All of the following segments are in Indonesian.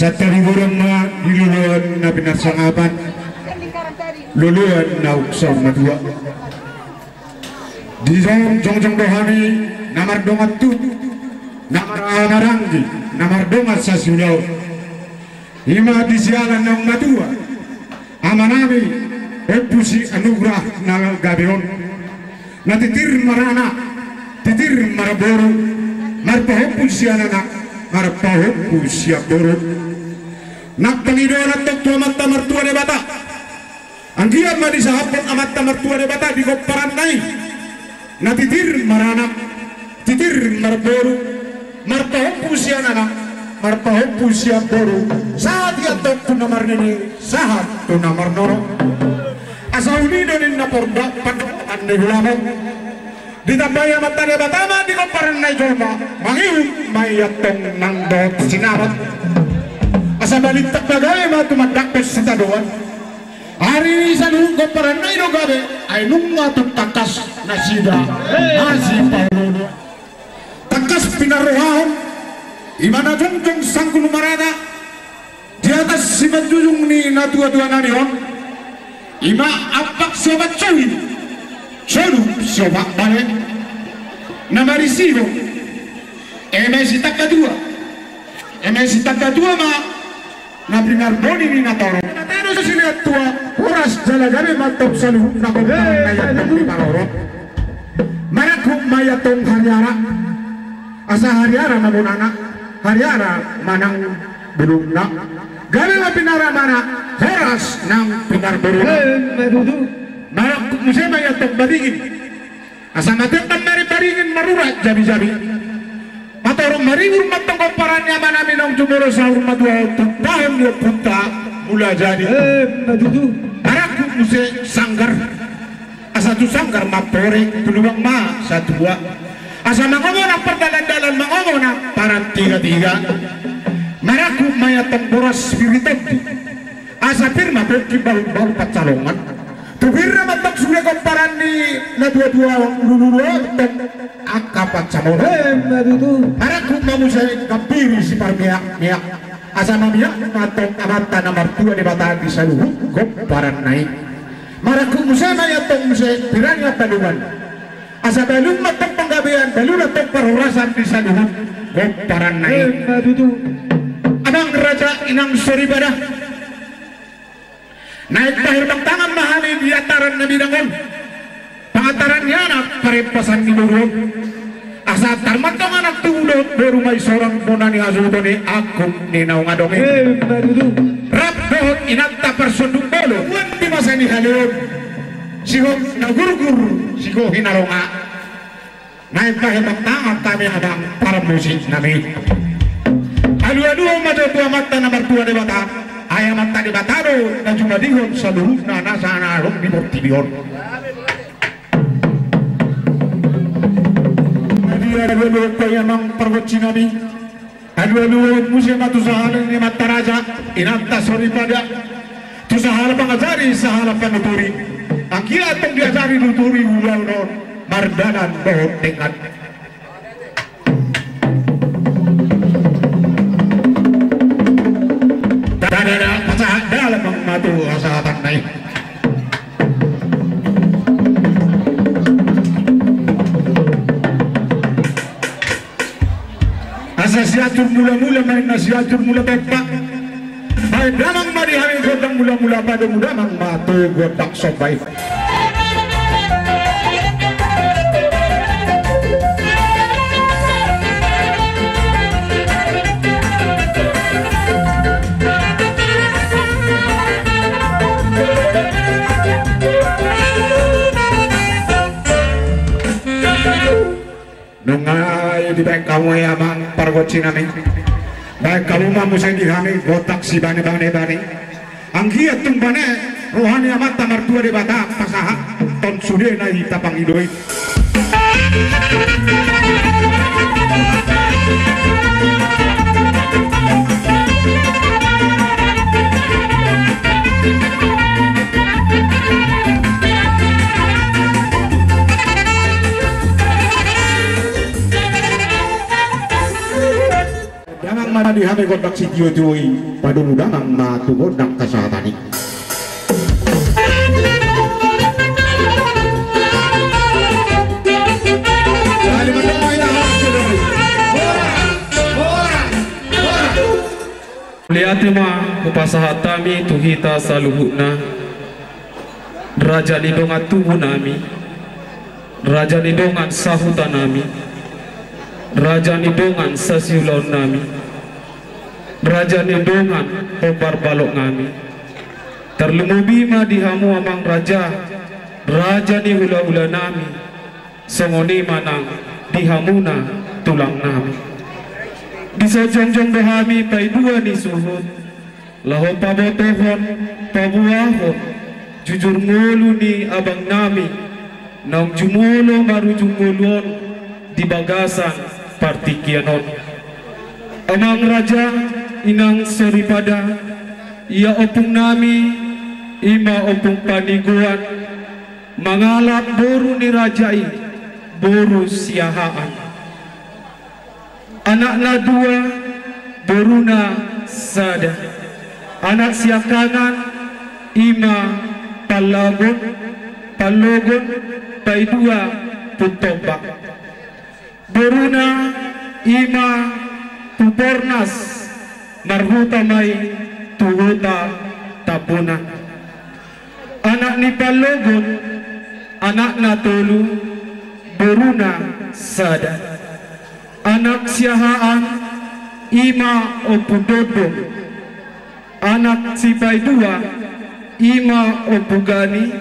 sa taliburan na iluluan na pinarsangapan, luluan na uksaw na dua. Di jong dohani namar dongat tu, namar narangi, namar dongat sa sulaw. Ima di sialan ng madua, amanami epusi anugrah na gabion. Natitir marana, titir maraboro, marpahepu siya na marpahepu siya boro. Nagpangidoan at tagtua mata martua de bata. Ang giyan man sa hapon amat martua de bata di koparan nai. Natitir marana, titir maraboro, marpahepu siya na marpahepu siya boro. Saat dia tagtu namar nini, sahat tu namar noro. Asa unido nin naporda pagkatan ni Hulamon. Ditambaya mata de batama di komparan na joma. Mangiw mayatong nang dot sinabat. Asa balitak bagay matumadakpes sa taduan. Hari sa nung komparan na gabe ay nung matutakas na sida. Nasi Paulo. Takas pinaruhahon. Imana jongjong sangkul marana. Di atas si madulong ni natua-tua na niyon. Ima apak sobat curi, soru sobat balik, nama risibo, emesi tak kedua ma, na benar boni ni natoro. Natoro sesini tua, horas jalagane mantap salu, na komparan mayatong di maroro. Maraku mayatong hariara, asa hariara mabunana, hariara manang belum na. Gana na pinara mana horas ng pinarburu. Marak musim mayatong baringin. Asa natin mari-baringin marurat jabi-jabi. Matorong maringur matang komparan niya manami ng jumuro sa rumah dua tahun niya punta mula jadi. Marak musim sanggar. Asa tu sanggar mapore tulungang ma sa dua. Asa mangongo na perdalan-dalan mangongo na parang tiga-tiga. Maraku mayatong boras spirited. Asa firma pergi baru pacalongan. Tubirna matang sudah komparan ni na dua-dua lulu dan akapat camon. Maraku mamu saya kapiri si parmiak-miak. Asa mamiak matong amata nomor 2 di bata di saluhu komparan naik. Maraku musa mayatong musa piranya talungan. Asa balung matang penggabean balung atong perhorasan di saluhu komparan naik. Anang raja inang soribada naik tahir bang tangan mahali di ataran na bidangon pangataran niya na parepasan ni Luro asa tarmantong anak tuudot baru may sorang muna ni azudo ni akong ninaw nga dongi rap dohot inagta persondong bolo uwan di masa ni halon siho nagurgur siho hinaronga naik tahir bang tangan kami adang para musik namin. Alu-alu majotua mata nomor 2 di bata ayam mata di bataro dan cuma dihon seluruh nana sana rong di portibion dia alu-alu kaya mang perweci nabi alu-alu musim atu sahalan ni mata raja inanta sori pada tu sahala pangajari sahala panuturi ang kia atong diajari nuturi ulau non mardanan bohong tingkat. Ada pasahan dalam mengadu asatan naik. Asasiatur mula-mula main nasiatur mula pepak. Main damang mari hari godang mula-mula pada muda mang matu godak sobai. Nungai di baik kamu ya mang pargoci nami baik kamu mamu sendi kami gotak si bane anggia tumbane rohani amat tamar 2 di bata pasaha ton sude na itapang idoi di hame gondak si Tio Tui padumudangan matu gondak kasatani. Lihat ma kupasahatami tuhita saluhuna Raja nidongan tubuh nami, Raja nidongan sahutan nami, Raja nidongan sasiulon nami, Raja nidongan obar balok nami. Terlumubima dihamu amang Raja, Raja ni hula-hula nami, songoni manang dihamuna tulang nami. Disojong-jong bahami pai dua ni suhud, laho pabotohon pabuahon, jujur ngulu ni abang nami, nang jumulo maru jumulon di bagasan partikianon. Amang Raja inang soripada, ia opung nami, ima opung paniguan, mangalap boru ni rajai, boru siahaan. Anakna dua, boruna sada. Anak siakangan, ima palagon, palogon, paidua putobak. Boruna ima pupornas, marhuta may tuhuta tabuna. Anak ni palogon, anak na tolu, boruna sada. Anak siahaan ima opudodo, anak sipai dua ima opugani,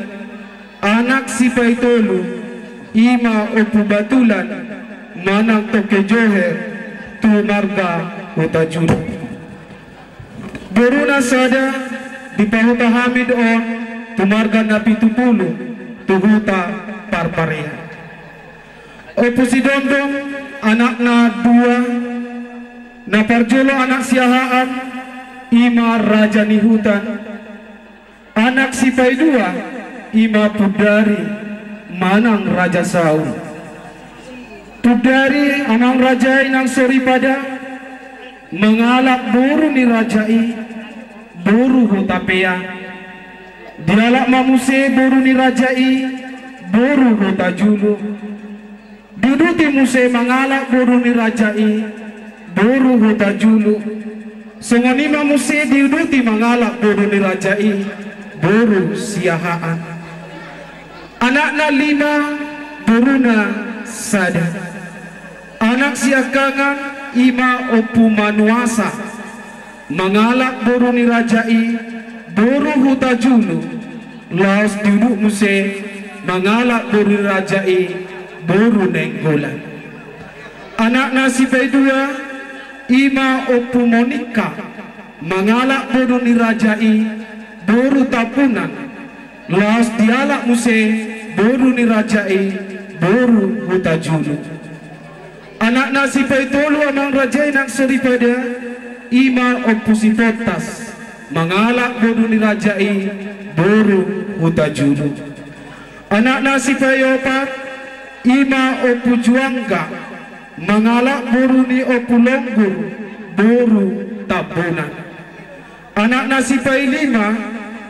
anak sipai tolu ima opubatulan, manang toke joher tu marga utajun. Boruna sada dipahuta hamid on tu marga napi tupulu tuhuta parparia. Opusidondong anakna dua, naparjolo anak siahaan ima raja ni hutan, anak sipai dua ima pudari manang raja Saul. Pudari amang raja inang sori pada mengalak boru ni rajai boru hutapea, dialak mamuse boru ni rajai boru hutajulu. Duduti muse mangalak boru ni rajai boru hutajulu. Songonima muse duduti mangalak boru ni rajai boru siahaan. Anakna lima boruna sada. Anak siakangan ima opu manuasa, mangalak boru ni rajai boru hutajulu. Laos duduk muse mangalak boru ni rajai boru nenggolan. Anak nasi dua ima opu monika, mangalak boru ni rajai boru tapunan. Laos dialak muse boru ni rajai boru hutajulu. Anak nasi tolu amang rajai nak seripada ima opu sipotas, mangalak boru ni rajai boru hutajulu. Anak nasi opat ima opu juangga, mangalak boru ni opu longgur boru tabunan. Anak nasipai lima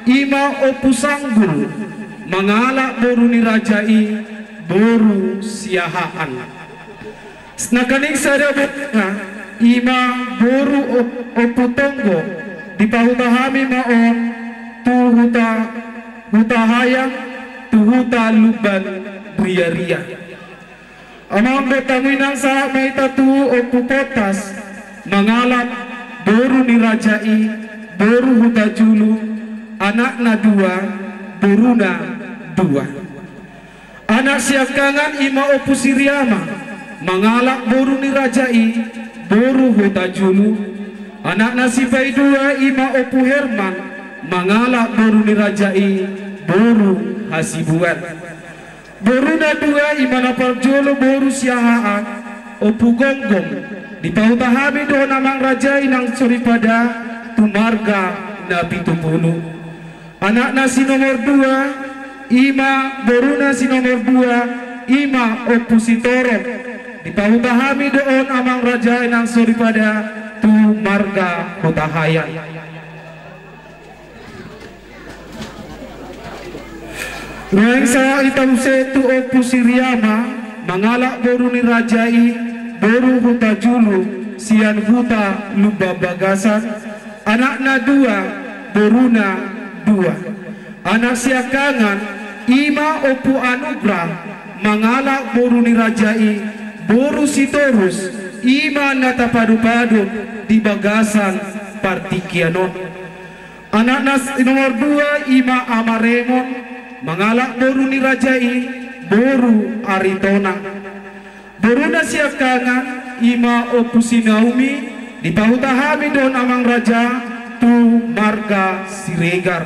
ima opu sanggul, mangalak boru ni rajai boru siahaan. Nakaning sada bukna ima boru opu tonggo, dipahutahami maon tuhuta hutahayang tuhuta luban ria-ria. Amang betanginang sa may tatu opu potas, mangalap boru ni rajai boru hutajulu. Anak na dua boruna dua. Anak siakangan ima opu siriama, mangalak boru ni rajai boru hutajulu. Anak nasipai dua ima opu herman, mangalak boru ni rajai boru hasibuan. Boruna dua imana parjolo boru siahaan opu gonggong, dipahutahami doon amang rajai nang suripada tumarga nabi tupulu. Anak nasi nomor dua ima boruna si nomor dua ima opu sitorok, dipahutahami doon amang rajai nang suripada tu marga hutahayan. Ngayon sa itamse tu opu siriama mangalak boru ni rajai boru huta julu sian huta lubabagasan anak na dua boruna dua anak siakangan ima opu anugrah mangalak boru ni rajai boru sitorus ima natapadu-padu di bagasan partikianon anak nas nomor dua ima amaremon mangalak boru ni rajai boru aritona boru na siakangan ima opusi Naomi di pahutahami don amang raja tu marga Siregar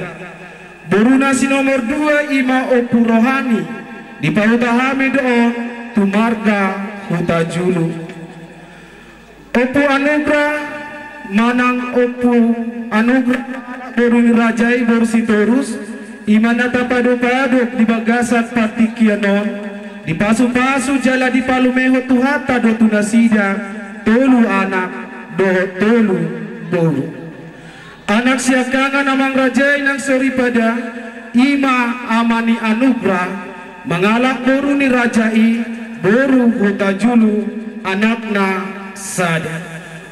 boru na si nomor dua ima opu rohani di pahutahami don tu marga Hutajulu opu anugrah manang opu anugrah boru ni rajai boru sitorus imana tapado-pado di bagasan partikianon di pasu-pasu jala di palumeho tuhata do tunasida tolu anak do tolu boru anak siakangan amang rajai nang soripada ima amani anugrah mangalak boru ni rajai boru Hutajulu anakna sada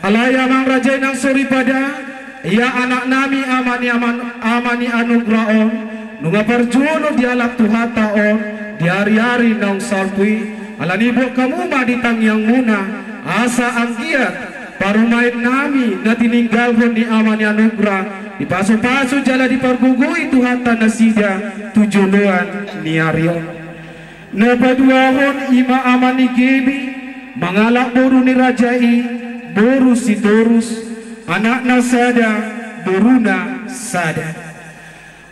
alaya amang rajai nang soripada ya anak nami amani anugrah on nunga parjuno di alap tuhata on di hari-hari nang sarpui alanibo kamu maditang yang muna asa anggiat parumain nami na tininggalhon ni amani anugrah di pasu-pasu jala di pargugui tuhata nasida tujuluan ni arion napaduahon ima amani gebi mangalak boru ni rajai boru sitorus anak nasada boruna sada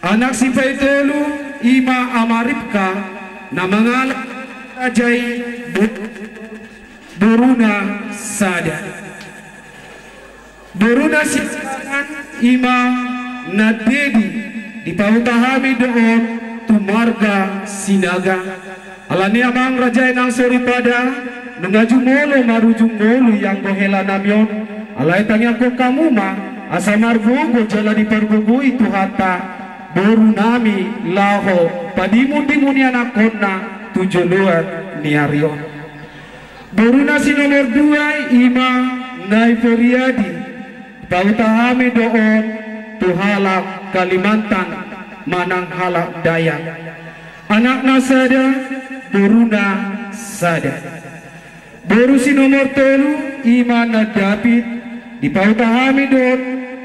anak si Paitolu ima amaripka na mangalak rajai boruna sada boruna sikangan ima nadedi di pahutahami doon tumarga sinaga alani amang rajai nang soripada nangajumolo marujumolo yang bohela namyon alay tanya ko kamu ma asamar gugo jala di pargugui tuhata boru nami laho padimu-dimu ni anak kona tujuluan ni arion boru nasi nomor dua ima naiferiadi pautahami doon tuhalak Kalimantan manang halak Dayak anak nasada boruna sada boru si nomor telu ima na David di pautahami doon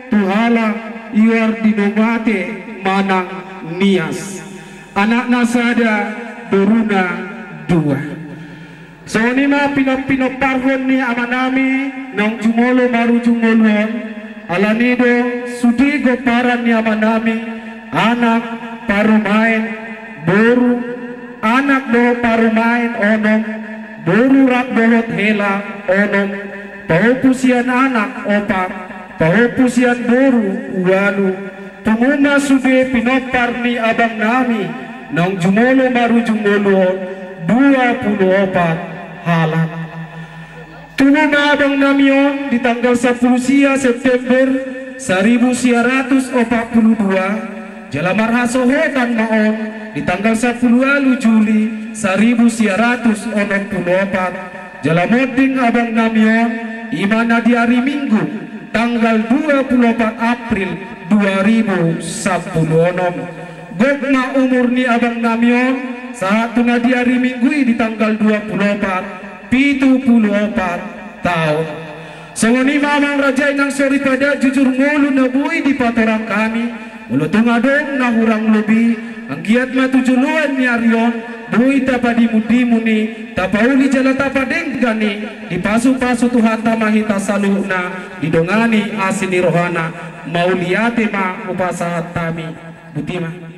tuhala iwar dinobate manang Nias anak nasada boruna dua so ni ma pinoparhon ni amanami nang jumolo maru jumolon alanido sudigo paran ni amanami anak parumain boru anak do parumain onom boru rak bolot hela onom paupusian anak opak paupusian boru uwalu penguma sude pinopar ni abang nami nang jumolo maru jumolo 24 halak tunong na abang namion di tanggal 10 September 1942 jalamar hasohetan maon di tanggal 10 Juli 1964 jalamoding abang namion imana di hari Minggu tanggal 24 April 2016 gogma umur ni abang namion saat tuna di hari Minggu di tanggal 24 tahun sewani mamang rajai nang sori pada jujur mulu nabui di patorang kami mulu tungadong na hurang lebih anggiat matujuluan ni arion bui tapadi mudi-muni tapauli jala tapadeng gani di pasu-pasu Tuhan tamahita saluna didongani asini rohana mauliate ma upasahat tami butima